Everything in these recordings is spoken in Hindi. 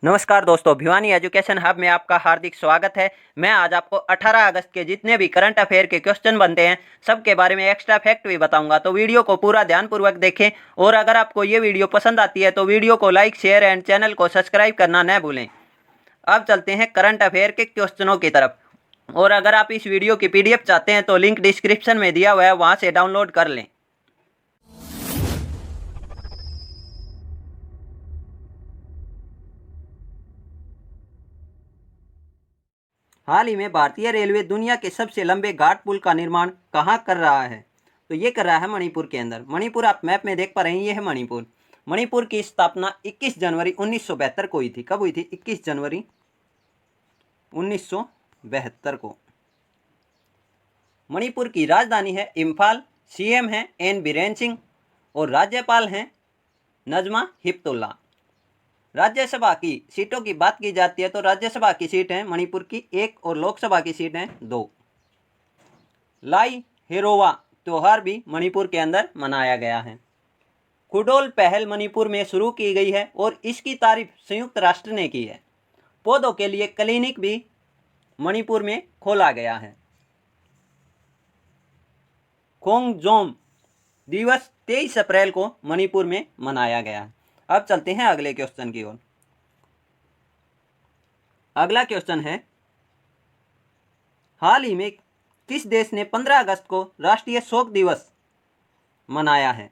नमस्कार दोस्तों, भिवानी एजुकेशन हब में आपका हार्दिक स्वागत है। मैं आज आपको 18 अगस्त के जितने भी करंट अफेयर के क्वेश्चन बनते हैं सब के बारे में एक्स्ट्रा फैक्ट भी बताऊंगा, तो वीडियो को पूरा ध्यानपूर्वक देखें। और अगर आपको ये वीडियो पसंद आती है तो वीडियो को लाइक, शेयर एंड चैनल को सब्सक्राइब करना न भूलें। अब चलते हैं करंट अफेयर के क्वेश्चनों की तरफ। और अगर आप इस वीडियो की PDF चाहते हैं तो लिंक डिस्क्रिप्शन में दिया हुआ है, वहाँ से डाउनलोड कर लें। हाल ही में भारतीय रेलवे दुनिया के सबसे लंबे घाट पुल का निर्माण कहाँ कर रहा है? तो ये कर रहा है मणिपुर के अंदर। मणिपुर आप मैप में देख पा रहे हैं, ये है मणिपुर। मणिपुर की स्थापना 21 जनवरी 1972 को हुई थी। कब हुई थी? 21 जनवरी 1972 को। मणिपुर की राजधानी है इम्फाल। CM है एन बीरेन सिंह और राज्यपाल हैं नजमा हिप्तुल्ला। राज्यसभा की सीटों की बात की जाती है तो राज्यसभा की सीट है मणिपुर की 1 और लोकसभा की सीट है 2। लाई हेरोवा त्योहार भी मणिपुर के अंदर मनाया गया है। कुडोल पहल मणिपुर में शुरू की गई है और इसकी तारीफ संयुक्त राष्ट्र ने की है। पौधों के लिए क्लिनिक भी मणिपुर में खोला गया है। खोंगजोम दिवस 23 अप्रैल को मणिपुर में मनाया गया है। अब चलते हैं अगले क्वेश्चन की ओर। अगला क्वेश्चन है, हाल ही में किस देश ने 15 अगस्त को राष्ट्रीय शोक दिवस मनाया है?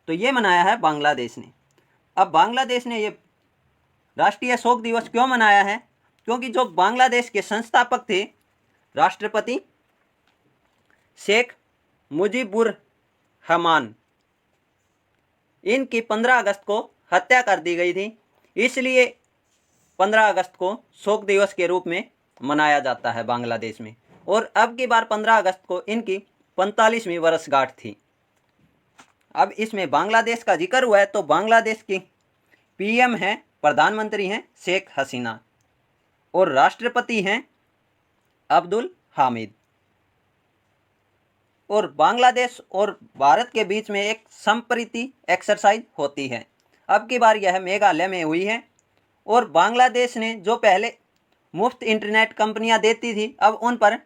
तो ये मनाया है बांग्लादेश ने। अब बांग्लादेश ने ये राष्ट्रीय शोक दिवस क्यों मनाया है? क्योंकि जो बांग्लादेश के संस्थापक थे राष्ट्रपति शेख मुजीबुर रहमान, इनकी 15 अगस्त को हत्या कर दी गई थी, इसलिए 15 अगस्त को शोक दिवस के रूप में मनाया जाता है बांग्लादेश में। और अब की बार 15 अगस्त को इनकी 45वीं वर्षगांठ थी। अब इसमें बांग्लादेश का जिक्र हुआ है तो बांग्लादेश की PM हैं, प्रधानमंत्री हैं शेख हसीना और राष्ट्रपति हैं अब्दुल हामिद। और बांग्लादेश और भारत के बीच में एक संप्रीति एक्सरसाइज होती है। अब की बार यह मेघालय में हुई है। और बांग्लादेश ने जो पहले मुफ्त इंटरनेट कंपनियां देती थी, अब उन पर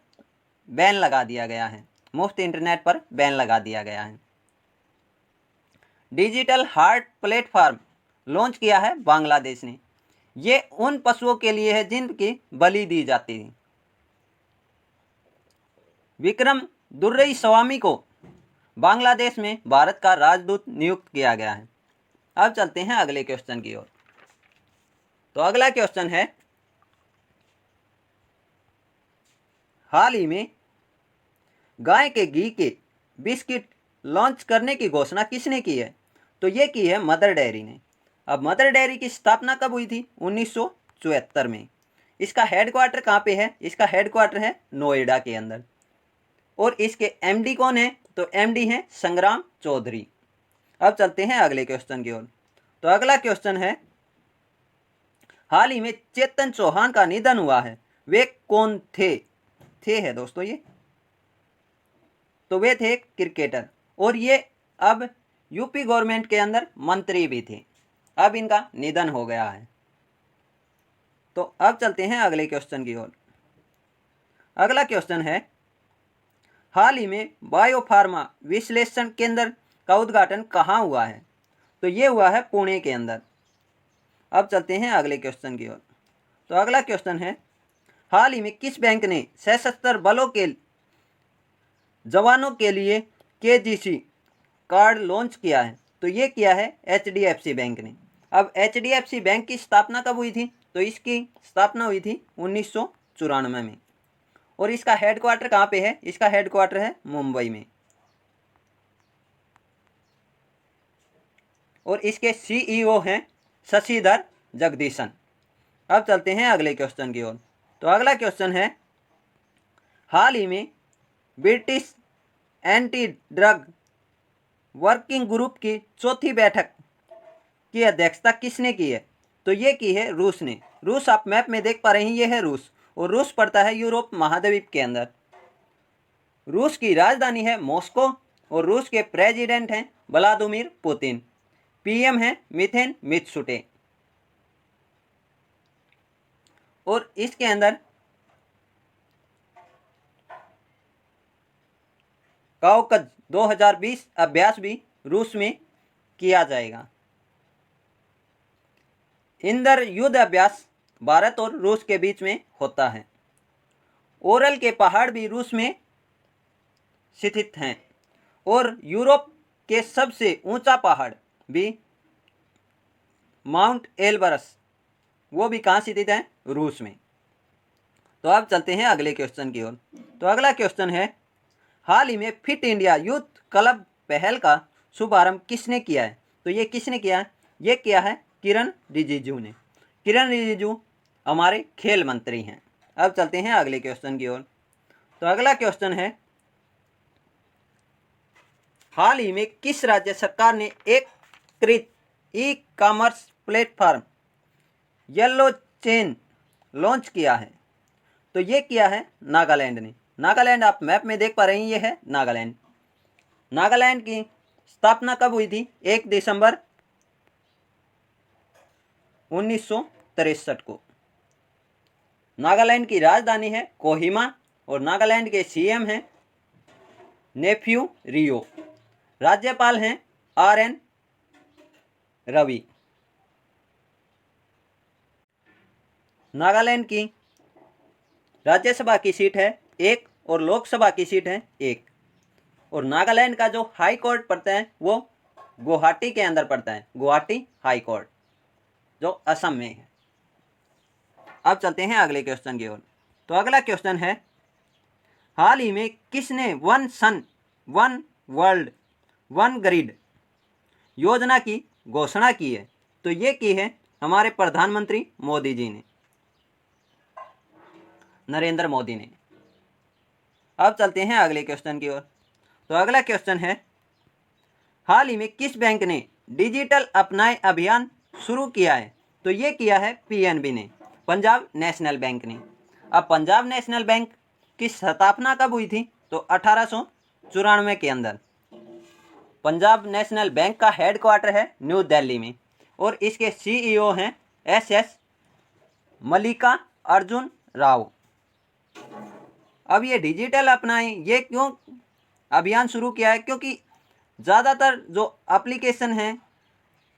बैन लगा दिया गया है। मुफ्त इंटरनेट पर बैन लगा दिया गया है। डिजिटल हार्ट प्लेटफॉर्म लॉन्च किया है बांग्लादेश ने। ये उन पशुओं के लिए है जिनकी बलि दी जाती थी। विक्रम दुर्रई स्वामी को बांग्लादेश में भारत का राजदूत नियुक्त किया गया है। अब चलते हैं अगले क्वेश्चन की ओर। तो अगला क्वेश्चन है, हाल ही में गाय के घी के बिस्किट लॉन्च करने की घोषणा किसने की है? तो ये की है मदर डेयरी ने। अब मदर डेयरी की स्थापना कब हुई थी? 1974 में। इसका हेडक्वार्टर कहाँ पे है? इसका हेडक्वार्टर है नोएडा के अंदर। और इसके MD कौन है? तो MD हैं संग्राम चौधरी। अब चलते हैं अगले क्वेश्चन की ओर। तो अगला क्वेश्चन है, हाल ही में चेतन चौहान का निधन हुआ है, वे कौन थे? थे है दोस्तों ये, तो वे थे क्रिकेटर और ये अब यूपी गवर्नमेंट के अंदर मंत्री भी थे। अब इनका निधन हो गया है। तो अब चलते हैं अगले क्वेश्चन की ओर। अगला क्वेश्चन है, हाल ही में बायोफार्मा विश्लेषण केंद्र का उद्घाटन कहाँ हुआ है? तो ये हुआ है पुणे के अंदर। अब चलते हैं अगले क्वेश्चन की ओर। तो अगला क्वेश्चन है, हाल ही में किस बैंक ने सशस्त्र बलों के जवानों के लिए KGC कार्ड लॉन्च किया है? तो ये किया है HDFC बैंक ने। अब HDFC बैंक की स्थापना कब हुई थी? तो इसकी स्थापना हुई थी 1994 में। और इसका हेडक्वार्टर कहाँ पे है? इसका हेडक्वार्टर है मुंबई में। और इसके CEO हैं शशिधर जगदीशन। अब चलते हैं अगले क्वेश्चन की ओर। तो अगला क्वेश्चन है, हाल ही में British anti drug working group की चौथी बैठक की अध्यक्षता किसने की है? तो ये की है रूस ने। रूस आप मैप में देख पा रहे हैं, ये है रूस। और रूस पड़ता है यूरोप महाद्वीप के अंदर। रूस की राजधानी है मॉस्को और रूस के प्रेसिडेंट हैं व्लादिमीर पुतिन। PM हैं मिथेन मित्सुटे। और इसके अंदर काउकज 2020 अभ्यास भी रूस में किया जाएगा। इंदर युद्ध अभ्यास भारत और रूस के बीच में होता है। ओरल के पहाड़ भी रूस में स्थित हैं और यूरोप के सबसे ऊंचा पहाड़ भी माउंट एल्बरस वो भी कहाँ स्थित है? रूस में। तो अब चलते हैं अगले क्वेश्चन की ओर। तो अगला क्वेश्चन है, हाल ही में फिट इंडिया यूथ क्लब पहल का शुभारंभ किसने किया है? तो ये किसने किया है? ये किया है किरण रिजिजू ने। किरण रिजिजू हमारे खेल मंत्री हैं। अब चलते हैं अगले क्वेश्चन की ओर। तो अगला क्वेश्चन है, हाल ही में किस राज्य सरकार ने एकीकृत e commerce platform yellow chain launch किया है? तो ये किया है नागालैंड ने। नागालैंड आप मैप में देख पा रहे हैं, ये है नागालैंड। नागालैंड की स्थापना कब हुई थी? 1 दिसंबर 1963 को। नागालैंड की राजधानी है कोहिमा और नागालैंड के सीएम हैं नेफ्यू रियो। राज्यपाल हैं RN रवि। नागालैंड की राज्यसभा की सीट है 1 और लोकसभा की सीट है 1। और नागालैंड का जो हाई कोर्ट पड़ता है वो गुवाहाटी के अंदर पड़ता है, गुवाहाटी हाई कोर्ट जो असम में है। अब चलते हैं अगले क्वेश्चन की ओर। तो अगला क्वेश्चन है, हाल ही में किसने one sun one world one grid योजना की घोषणा की है? तो ये की है हमारे प्रधानमंत्री मोदी जी ने, नरेंद्र मोदी ने। अब चलते हैं अगले क्वेश्चन की ओर। तो अगला क्वेश्चन है, हाल ही में किस बैंक ने डिजिटल अपनाए अभियान शुरू किया है? तो ये किया है PNB ने, पंजाब नेशनल बैंक ने। अब पंजाब नेशनल बैंक की स्थापना कब हुई थी? तो 1894 के अंदर। पंजाब नेशनल बैंक का हेडक्वार्टर है न्यू दिल्ली में और इसके CEO हैं SS मल्लिका अर्जुन राव। अब ये डिजिटल अपनाएं, ये क्यों अभियान शुरू किया है? क्योंकि ज़्यादातर जो एप्लीकेशन हैं,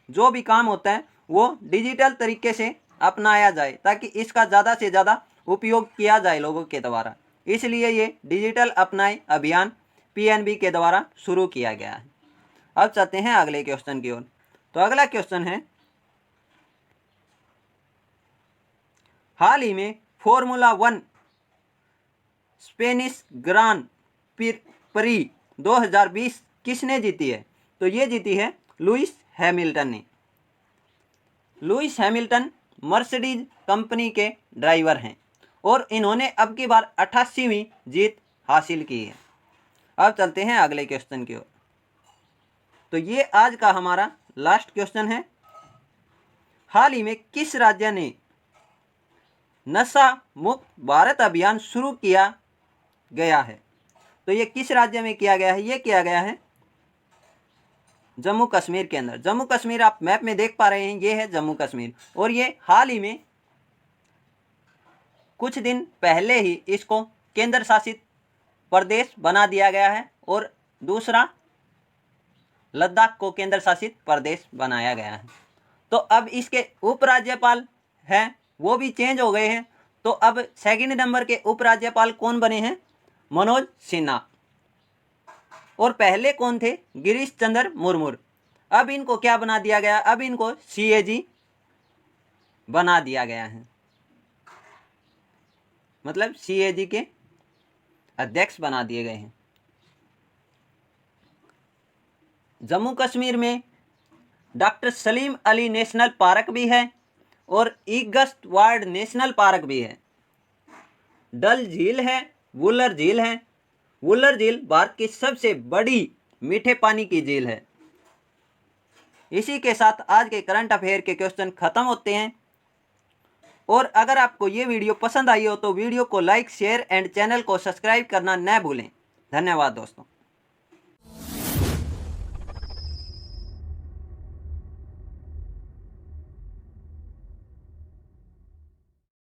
जो भी काम होता है वो डिजिटल तरीके से अपनाया जाए ताकि इसका ज़्यादा से ज़्यादा उपयोग किया जाए लोगों के द्वारा। इसलिए ये डिजिटल अपनाएं अभियान PNB के द्वारा शुरू किया गया है। अब चलते हैं अगले क्वेश्चन की ओर। तो अगला क्वेश्चन है, हाल ही में फॉर्मूला 1 स्पेनिश ग्रां प्री 2020 किसने जीती है? तो ये जीती है लुइस हैमिल्टन ने। लुइस हैमिल्टन मर्सिडीज कंपनी के ड्राइवर हैं और इन्होंने अब की बार 88वीं जीत हासिल की है। अब चलते हैं अगले क्वेश्चन की ओर। तो ये आज का हमारा लास्ट क्वेश्चन है, हाल ही में किस राज्य ने नशा मुक्त भारत अभियान शुरू किया गया है? तो ये किस राज्य में किया गया है? ये किया गया है जम्मू कश्मीर के अंदर। जम्मू कश्मीर आप मैप में देख पा रहे हैं, ये है जम्मू कश्मीर। और ये हाल ही में कुछ दिन पहले ही इसको केंद्र शासित प्रदेश बना दिया गया है और दूसरा लद्दाख को केंद्र शासित प्रदेश बनाया गया है। तो अब इसके उपराज्यपाल हैं वो भी चेंज हो गए हैं। तो अब सेकंड नंबर के उपराज्यपाल कौन बने हैं? मनोज सिन्हा। और पहले कौन थे? गिरीश चंद्र मुर्मू। अब इनको क्या बना दिया गया? अब इनको CAG बना दिया गया है, मतलब CAG के अध्यक्ष बना दिए गए हैं। जम्मू कश्मीर में doctor Salim Ali national park भी है और ईगस्ट वार्ड नेशनल पार्क भी है। डल झील है, वुलर झील है। वुलर झील भारत की सबसे बड़ी मीठे पानी की झील है। इसी के साथ आज के करंट अफेयर के क्वेश्चन खत्म होते हैं। और अगर आपको ये वीडियो पसंद आई हो तो वीडियो को लाइक, शेयर एंड चैनल को सब्सक्राइब करना न भूलें। धन्यवाद दोस्तों।